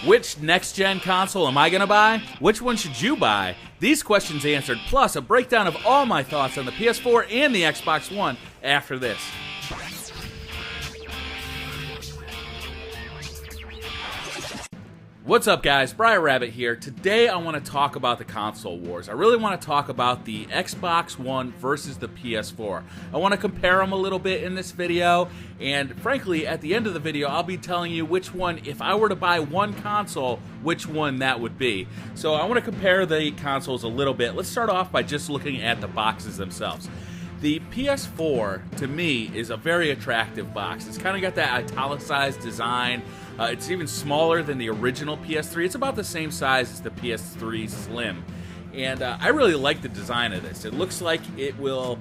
Which next-gen console am I going to buy? Which one should you buy? These questions answered, plus a breakdown of all my thoughts on the PS4 and the Xbox One after this. What's up, guys? BriarRabbit here. Today I want to talk about the console wars. I really want to talk about the Xbox One versus the PS4. I want to compare them a little bit in this video, and frankly, at the end of the video, I'll be telling you which one, if I were to buy one console, which one that would be. So I want to compare the consoles a little bit. Let's start off by just looking at the boxes themselves. The PS4, to me, is a very attractive box. It's kind of got that italicized design. It's even smaller than the original PS3. It's about the same size as the PS3 Slim. And I really like the design of this. It looks like it will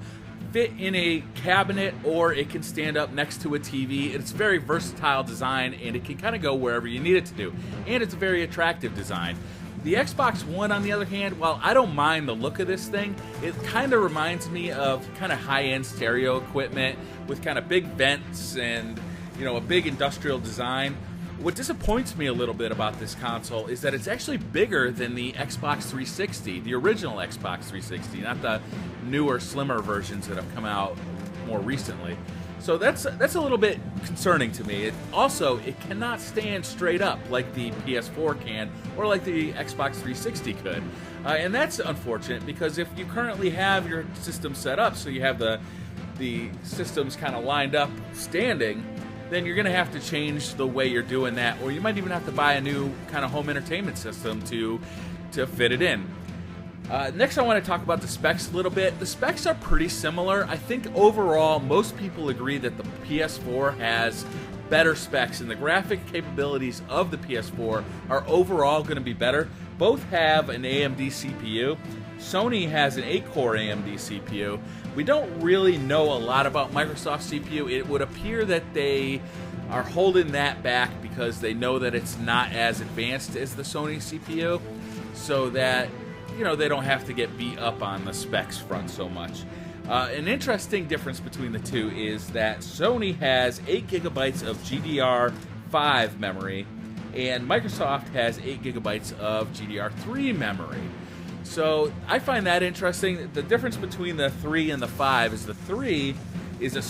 fit in a cabinet, or it can stand up next to a TV. It's a very versatile design, and it can kind of go wherever you need it to do. And it's a very attractive design. The Xbox One, on the other hand, while I don't mind the look of this thing, it kind of reminds me of kind of high-end stereo equipment with kind of big vents and, you know, a big industrial design. What disappoints me a little bit about this console is that it's actually bigger than the Xbox 360, the original Xbox 360, not the newer, slimmer versions that have come out more recently. So that's a little bit concerning to me. It cannot stand straight up like the PS4 can, or like the Xbox 360 could. And that's unfortunate, because if you currently have your system set up so you have the systems kind of lined up standing, then you're going to have to change the way you're doing that, or you might even have to buy a new kind of home entertainment system to fit it in. Next, I want to talk about the specs a little bit. The specs are pretty similar. I think overall, most people agree that the PS4 has better specs, and the graphic capabilities of the PS4 are overall going to be better. Both have an AMD CPU. Sony has an 8-core AMD CPU. We don't really know a lot about Microsoft's CPU. It would appear that they are holding that back because they know that it's not as advanced as the Sony CPU, so that, you know, they don't have to get beat up on the specs front so much. An interesting difference between the two is that Sony has 8 gigabytes of GDDR5 memory, and Microsoft has 8 gigabytes of GDDR3 memory. So I find that interesting. The difference between the 3 and the 5 is the 3 is has a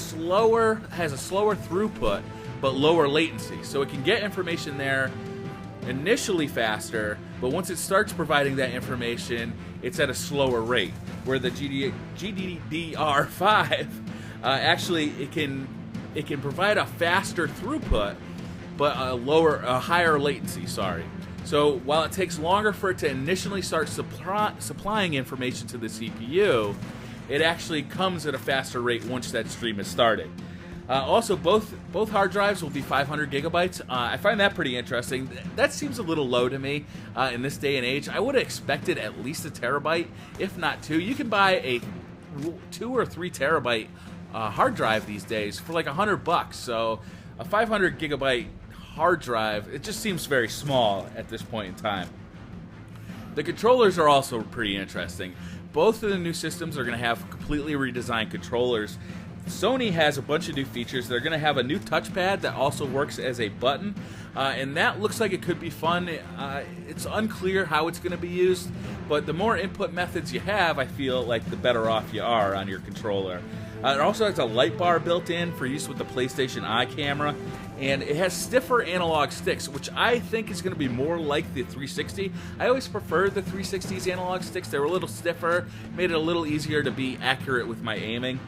slower throughput but lower latency. So it can get information there initially faster, but once it starts providing that information, it's at a slower rate. Where the GDDR5 actually it can provide a faster throughput but a higher latency. So while it takes longer for it to initially start supplying information to the CPU, it actually comes at a faster rate once that stream is started. Also, both hard drives will be 500 gigabytes. I find that pretty interesting. That seems a little low to me in this day and age. I would have expected at least a terabyte, if not 2. You can buy a 2 or 3 terabyte hard drive these days for like $100. So a 500 gigabyte hard drive, it just seems very small at this point in time. The controllers are also pretty interesting. Both of the new systems are going to have completely redesigned controllers. Sony has a bunch of new features. They're going to have a new touchpad that also works as a button, and that looks like it could be fun. It's unclear how it's going to be used, but the more input methods you have, I feel like the better off you are on your controller. It also has a light bar built in for use with the PlayStation Eye camera, and it has stiffer analog sticks, which I think is going to be more like the 360. I always preferred the 360's analog sticks. They were a little stiffer, made it a little easier to be accurate with my aiming.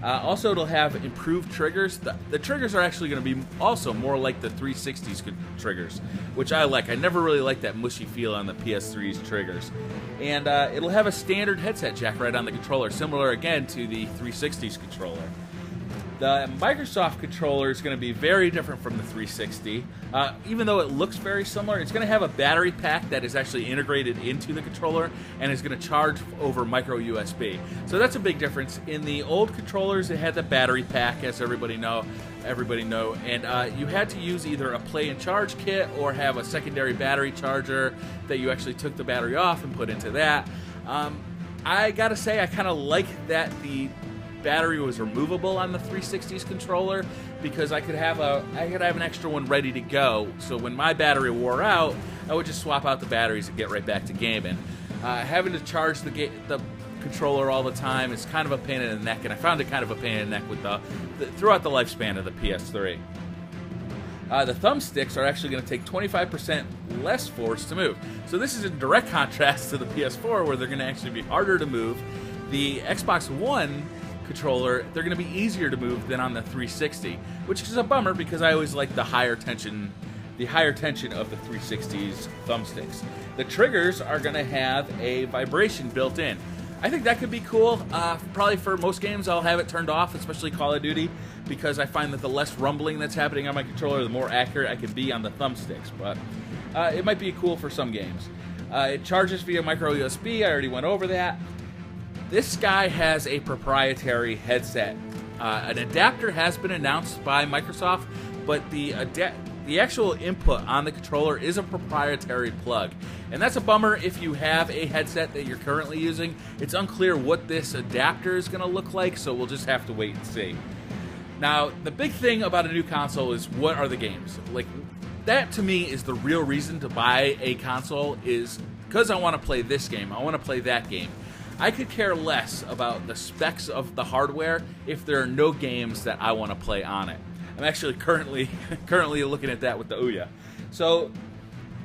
Also, it'll have improved triggers. The triggers are actually going to be also more like the 360's triggers, which I like. I never really liked that mushy feel on the PS3's triggers. And it'll have a standard headset jack right on the controller, similar again to the 360's controller. The Microsoft controller is going to be very different from the 360. Even though it looks very similar, it's going to have a battery pack that is actually integrated into the controller and is going to charge over micro USB. So that's a big difference. In the old controllers, it had the battery pack, as everybody know, and you had to use either a play and charge kit or have a secondary battery charger that you actually took the battery off and put into that. I gotta say, I kind of like that the battery was removable on the 360's controller, because I could have an extra one ready to go. So when my battery wore out, I would just swap out the batteries and get right back to gaming. Having to charge the controller all the time is kind of a pain in the neck, and I found it kind of a pain in the neck with throughout the lifespan of the PS3. The thumbsticks are actually going to take 25% less force to move. So this is in direct contrast to the PS4, where they're going to actually be harder to move. The Xbox One controller, they're going to be easier to move than on the 360, which is a bummer because I always like the higher tension of the 360's thumbsticks. The triggers are going to have a vibration built in. I think that could be cool. Probably for most games I'll have it turned off, especially Call of Duty, because I find that the less rumbling that's happening on my controller, the more accurate I can be on the thumbsticks. But it might be cool for some games. It charges via micro USB. I already went over that. This guy has a proprietary headset. An adapter has been announced by Microsoft, but the actual input on the controller is a proprietary plug. And that's a bummer if you have a headset that you're currently using. It's unclear what this adapter is going to look like, so we'll just have to wait and see. Now, the big thing about a new console is, what are the games? Like, that to me is the real reason to buy a console, is because I want to play this game, I want to play that game. I could care less about the specs of the hardware if there are no games that I want to play on it. I'm actually currently looking at that with the Ouya. So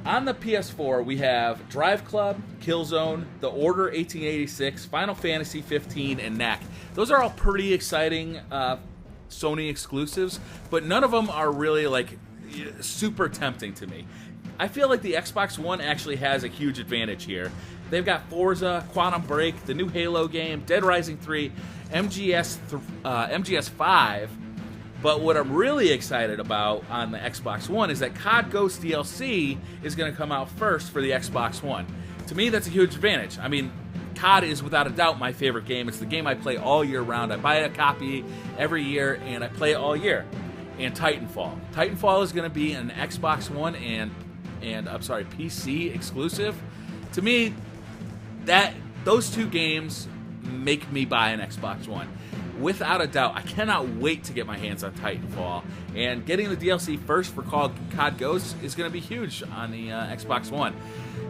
on the PS4, we have Drive Club, Killzone, The Order 1886, Final Fantasy 15, and Knack. Those are all pretty exciting Sony exclusives, but none of them are really like super tempting to me. I feel like the Xbox One actually has a huge advantage here. They've got Forza, Quantum Break, the new Halo game, Dead Rising 3, MGS 5. But what I'm really excited about on the Xbox One is that COD Ghost DLC is going to come out first for the Xbox One. To me, that's a huge advantage. I mean, COD is without a doubt my favorite game. It's the game I play all year round. I buy a copy every year, and I play it all year. And Titanfall. Titanfall is going to be an Xbox One and PC exclusive. To me, those two games make me buy an Xbox One. Without a doubt, I cannot wait to get my hands on Titanfall. And getting the DLC first for COD Ghosts is going to be huge on the Xbox One.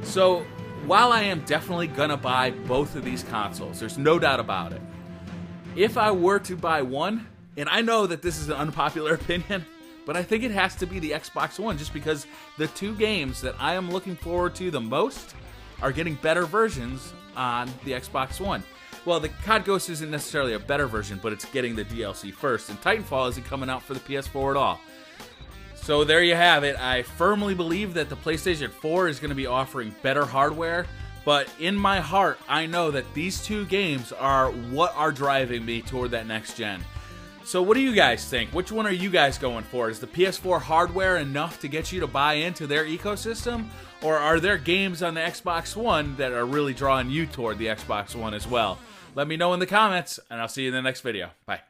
So, while I am definitely going to buy both of these consoles, there's no doubt about it. If I were to buy one, and I know that this is an unpopular opinion, but I think it has to be the Xbox One, just because the two games that I am looking forward to the most are getting better versions on the Xbox One. Well, the COD Ghost isn't necessarily a better version, but it's getting the DLC first, and Titanfall isn't coming out for the PS4 at all. So there you have it. I firmly believe that the PlayStation 4 is going to be offering better hardware, but in my heart, I know that these two games are what are driving me toward that next gen. So what do you guys think? Which one are you guys going for? Is the PS4 hardware enough to get you to buy into their ecosystem? Or are there games on the Xbox One that are really drawing you toward the Xbox One as well? Let me know in the comments, and I'll see you in the next video. Bye.